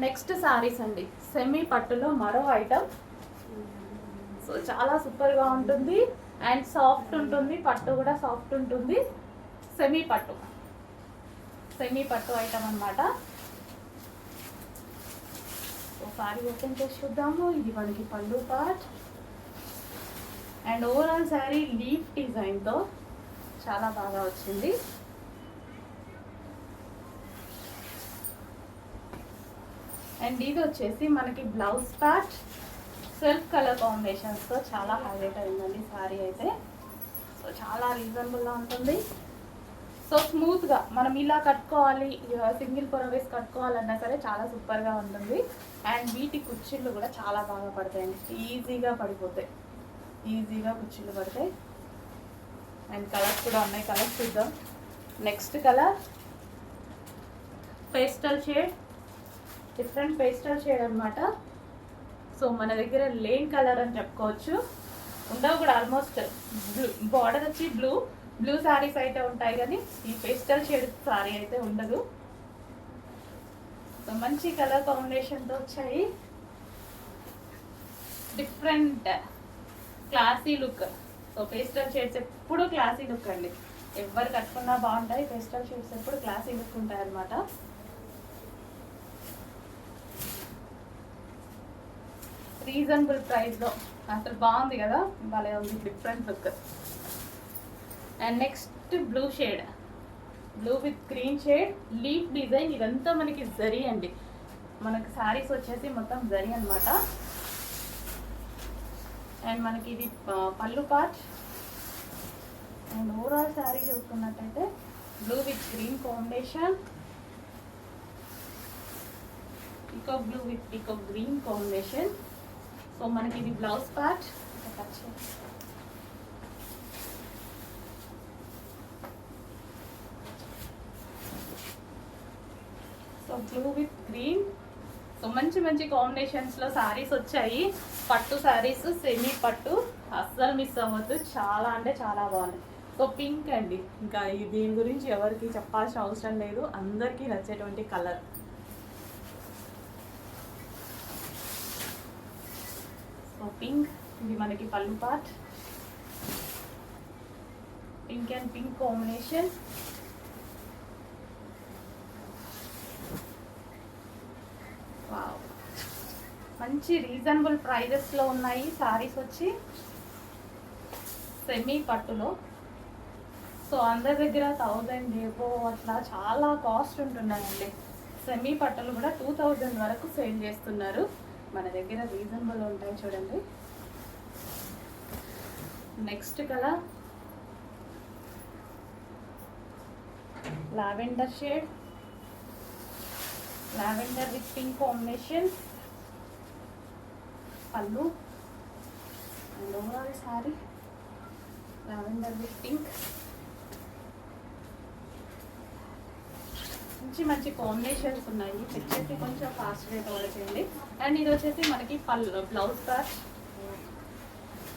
Next saris అండి, semi పట్టులో మరో ఐటమ్. సో చాలా సూపర్గా ఉంటుంది అండ్ సాఫ్ట్ ఉంటుంది, పట్టు కూడా సాఫ్ట్ ఉంటుంది. సెమీ పట్టు ఐటమ్ అనమాట. సో సారీ ఓపెన్ చేసి చూద్దాము. ఇది మనకి పళ్ళు part and overall sari leaf డిజైన్తో చాలా బాగా వచ్చింది. అండ్ ఇది వచ్చేసి మనకి బ్లౌజ్ పార్ట్ సెల్ఫ్ కలర్ కాంబినేషన్స్తో చాలా హైలైట్ అయిందండి శారీ అయితే. సో చాలా రీజనబుల్గా ఉంటుంది. సో స్మూత్గా మనం ఇలా కట్టుకోవాలి, సింగిల్ పొర వేసి కట్టుకోవాలన్నా సరే చాలా సూపర్గా ఉంటుంది. అండ్ వీటి కుర్చీలు కూడా చాలా బాగా పడతాయండి, ఈజీగా పడిపోతాయి, ఈజీగా కుర్చీలు పడతాయి. అండ్ కలర్స్ కూడా ఉన్నాయి, కలర్స్ చూద్దాం. Next colour pastel shade, different pastel shade అనమాట. సో మన దగ్గర లేన్ కలర్ అని చెప్పుకోవచ్చు. ఉండవు కూడా ఆల్మోస్ట్ బార్డర్ వచ్చి బ్లూ శారీస్ అయితే ఉంటాయి, కానీ ఈ పేస్టల్ షేడ్ శారీ అయితే ఉండదు. సో మంచి కలర్ కాంబినేషన్తో వచ్చాయి, different classy look. So pastel shades ఎప్పుడు క్లాసీ లుక్ అండి, ఎవరు కట్టుకున్నా బాగుంటాయి. పేస్టల్ షేడ్స్ ఎప్పుడు క్లాసీ లుక్ ఉంటాయి అన్నమాట. రీజనబుల్ ప్రైస్లో అసలు బాగుంది కదా, భలే ఉంది, different look. And next blue shade, blue with green shade, leaf design. ఇదంతా మనకి జరీ అండి, మనకి శారీస్ వచ్చేసి మొత్తం జరీ అనమాట. అండ్ మనకి ఇది పళ్ళు పార్ట్. అండ్ ఓవరాల్ శారీ చూసుకున్నట్టయితే blue with green combination, peacock blue with peacock green combination. So మనకి ఇది blouse part. So blue with green. So మంచి మంచి కాంబినేషన్స్లో శారీస్ వచ్చాయి. పట్టు శారీస్, సెమీ పట్టు, అస్సలు మిస్ అవ్వద్దు, చాలా అంటే చాలా బాగుంది. సో పింక్ అండి, ఇంకా దీని గురించి ఎవరికి చెప్పాల్సిన అవసరం లేదు, అందరికీ నచ్చేటువంటి కలర్. సో పింక్, ఇది మనకి పళ్ళు part, pink and pink combination. Wow, మంచి రీజనబుల్ ప్రైజెస్లో ఉన్నాయి సారీస్ వచ్చి సెమీ పట్టులో. సో అందరి దగ్గర 1000 ఏవో అట్లా చాలా కాస్ట్ ఉంటున్నాయండి. సెమీ పట్టులు కూడా 2000 వరకు సేల్ చేస్తున్నారు. మన దగ్గర రీజనబుల్ ఉంటాయి చూడండి. Next colour lavender shade, lavender with pink combination, పళ్ళు and overall sari lavender with pink. మంచి మంచి కాంబినేషన్స్ ఉన్నాయి. వచ్చేసి కొంచెం ఫాస్ట్ రేట్ అవ్వచ్చండి. అండ్ ఇది వచ్చేసి మనకి పళ్ళు బ్లౌజ్ పార్ట్.